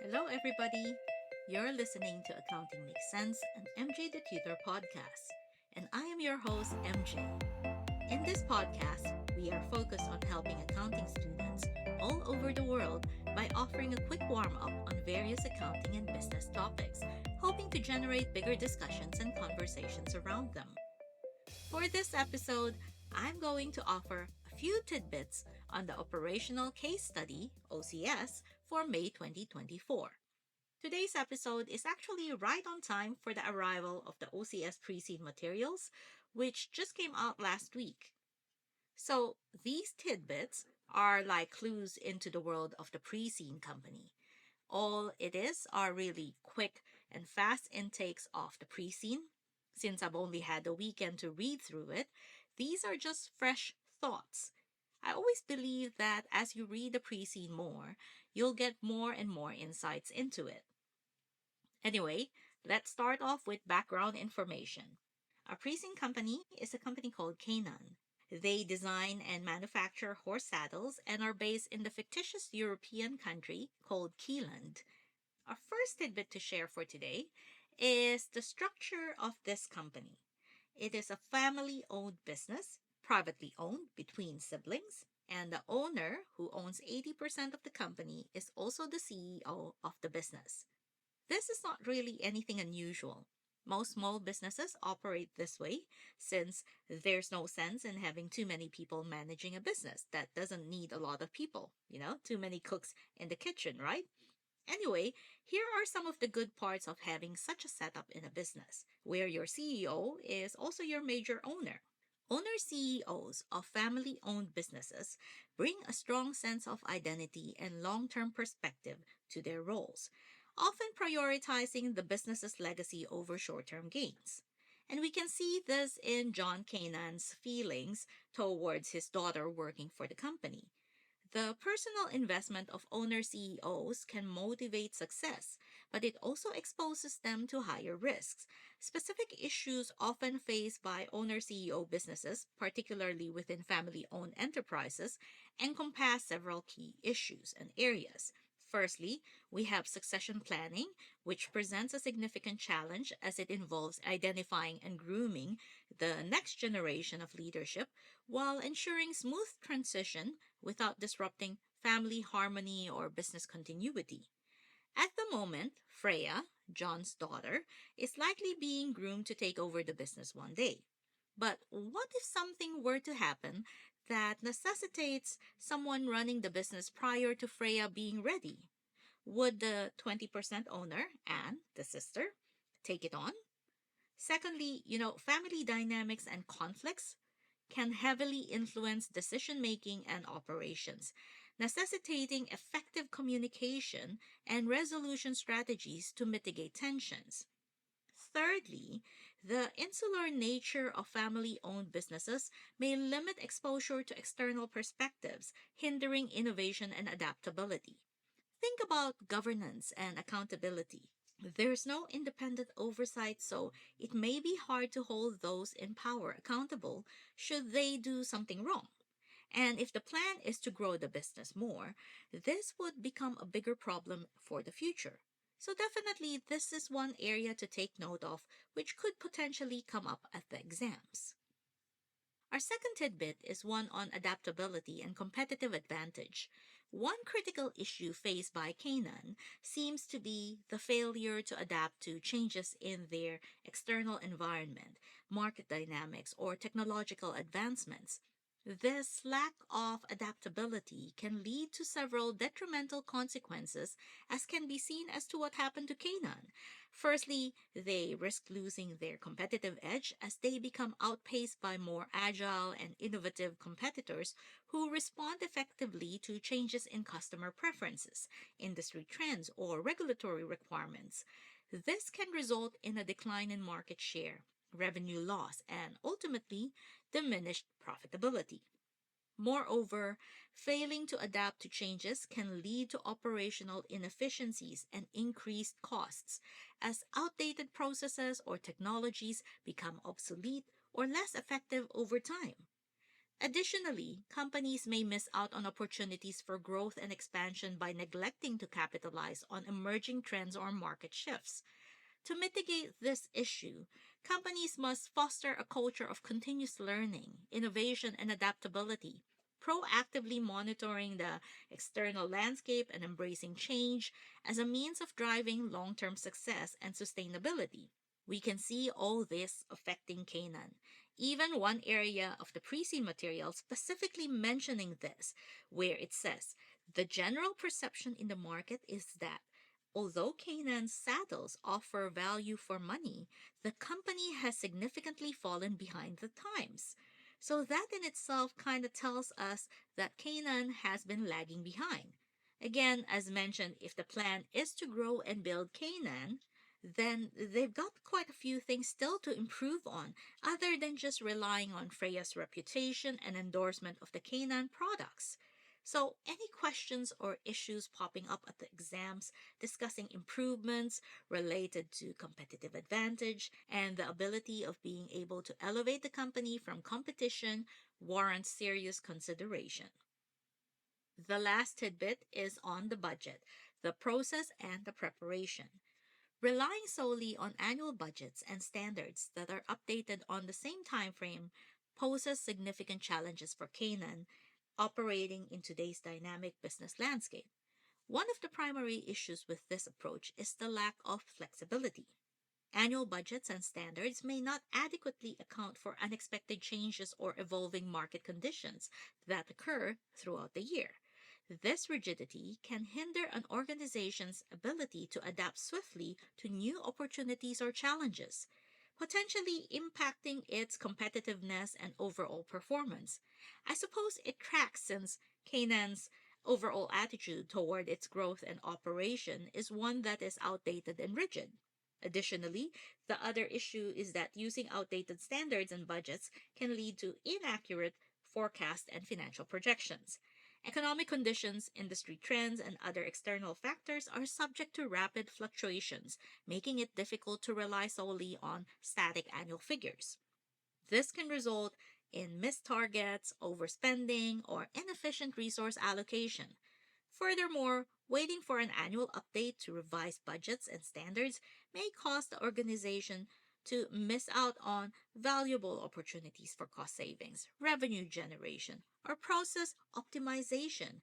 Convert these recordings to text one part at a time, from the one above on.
Hello, everybody. You're listening to Accounting Makes Sense, an MJ the Tutor podcast. And I am your host, MJ. In this podcast, we are focused on helping accounting students all over the world by offering a quick warm up on various accounting and business topics, hoping to generate bigger discussions and conversations around them. For this episode, I'm going to offer a few tidbits on the Operational Case Study, OCS, for May 2024. Today's episode is actually right on time for the arrival of the OCS pre-seed materials, which just came out last week. So these tidbits are like clues into the world of the pre-seed company. All it is are really quick and fast intakes of the pre-seed. Since I've only had a weekend to read through it, these are just fresh thoughts. I always believe that as you read the pre-seed more, you'll get more and more insights into it. Anyway, let's start off with background information. Our pre-seed company is a company called Canaan. They design and manufacture horse saddles and are based in the fictitious European country called Kieland. Our first tidbit to share for today is the structure of this company. It is a family owned business, privately owned between siblings, and the owner, who owns 80% of the company, is also the CEO of the business. This is not really anything unusual. Most small businesses operate this way since there's no sense in having too many people managing a business that doesn't need a lot of people. Too many cooks in the kitchen, right? Anyway, here are some of the good parts of having such a setup in a business, where your CEO is also your major owner. Owner CEOs of family owned businesses bring a strong sense of identity and long term perspective to their roles, often prioritizing the business's legacy over short term gains. And we can see this in John Canaan's feelings towards his daughter working for the company. The personal investment of owner CEOs can motivate success, but it also exposes them to higher risks. Specific issues often faced by owner CEO businesses, particularly within family owned enterprises, encompass several key issues and areas. Firstly, we have succession planning, which presents a significant challenge as it involves identifying and grooming the next generation of leadership while ensuring smooth transition without disrupting family harmony or business continuity. At the moment, Freya, John's daughter, is likely being groomed to take over the business one day. But what if something were to happen that necessitates someone running the business prior to Freya being ready? Would the 20% owner, Anne, the sister, take it on? Secondly, family dynamics and conflicts can heavily influence decision making and operations, necessitating effective communication and resolution strategies to mitigate tensions. Thirdly, the insular nature of family owned businesses may limit exposure to external perspectives, hindering innovation and adaptability. Think about governance and accountability. There's no independent oversight, so it may be hard to hold those in power accountable should they do something wrong. And if the plan is to grow the business more, this would become a bigger problem for the future. So, definitely, this is one area to take note of, which could potentially come up at the exams. Our second tidbit is one on adaptability and competitive advantage. One critical issue faced by Canaan seems to be the failure to adapt to changes in their external environment, market dynamics, or technological advancements. This lack of adaptability can lead to several detrimental consequences, as can be seen as to what happened to Canaan. Firstly, they risk losing their competitive edge as they become outpaced by more agile and innovative competitors who respond effectively to changes in customer preferences, industry trends, or regulatory requirements. This can result in a decline in market share, revenue loss, and ultimately diminished profitability. Moreover, failing to adapt to changes can lead to operational inefficiencies and increased costs as outdated processes or technologies become obsolete or less effective over time. Additionally, companies may miss out on opportunities for growth and expansion by neglecting to capitalize on emerging trends or market shifts. To mitigate this issue, companies must foster a culture of continuous learning, innovation, and adaptability, proactively monitoring the external landscape and embracing change as a means of driving long term success and sustainability. We can see all this affecting Canaan. Even one area of the pre-seen material specifically mentioning this, where it says, the general perception in the market is that although Canaan's saddles offer value for money, the company has significantly fallen behind the times. So that in itself kind of tells us that Canaan has been lagging behind. Again, as mentioned, if the plan is to grow and build Canaan, then they've got quite a few things still to improve on, other than just relying on Freya's reputation and endorsement of the Canaan products. So, any questions or issues popping up at the exams discussing improvements related to competitive advantage and the ability of being able to elevate the company from competition warrant serious consideration. The last tidbit is on the budget, the process, and the preparation. Relying solely on annual budgets and standards that are updated on the same time frame poses significant challenges for Canaan operating in today's dynamic business landscape. One of the primary issues with this approach is the lack of flexibility. Annual budgets and standards may not adequately account for unexpected changes or evolving market conditions that occur throughout the year. This rigidity can hinder an organization's ability to adapt swiftly to new opportunities or challenges, potentially impacting its competitiveness and overall performance. I suppose it tracks since Canaan's overall attitude toward its growth and operation is one that is outdated and rigid. Additionally, the other issue is that using outdated standards and budgets can lead to inaccurate forecasts and financial projections. Economic conditions, industry trends, and other external factors are subject to rapid fluctuations, making it difficult to rely solely on static annual figures. This can result in missed targets, overspending, or inefficient resource allocation. Furthermore, waiting for an annual update to revise budgets and standards may cause the organization to miss out on valuable opportunities for cost savings, revenue generation, or process optimization.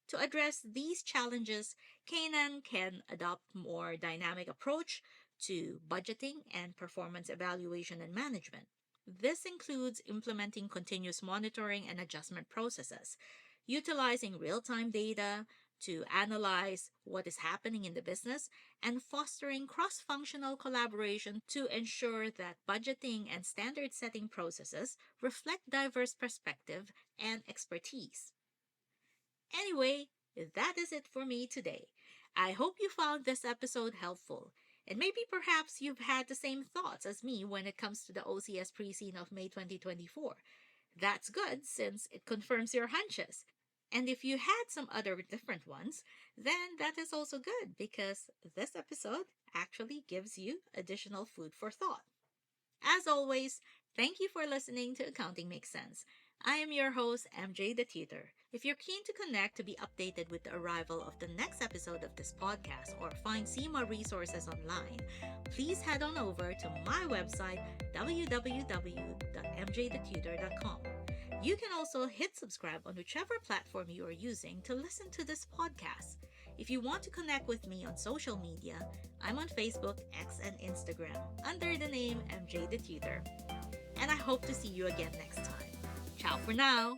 To address these challenges, Canaan can adopt more dynamic approach to budgeting and performance evaluation and management. This includes implementing continuous monitoring and adjustment processes, utilizing real-time data to analyze what is happening in the business, and fostering cross-functional collaboration to ensure that budgeting and standard setting processes reflect diverse perspective and expertise. Anyway, that is it for me today. I hope you found this episode helpful. And maybe perhaps you've had the same thoughts as me when it comes to the OCS pre-scene of May 2024. That's good since it confirms your hunches. And if you had some other different ones, then that is also good because this episode actually gives you additional food for thought. As always, thank you for listening to Accounting Makes Sense. I am your host, MJ the Tutor. If you're keen to connect to be updated with the arrival of the next episode of this podcast or find CIMA resources online, please head on over to my website, www.mjthetutor.com. You can also hit subscribe on whichever platform you are using to listen to this podcast. If you want to connect with me on social media, I'm on Facebook, X, and Instagram under the name MJ the Tutor. And I hope to see you again next time. Ciao for now!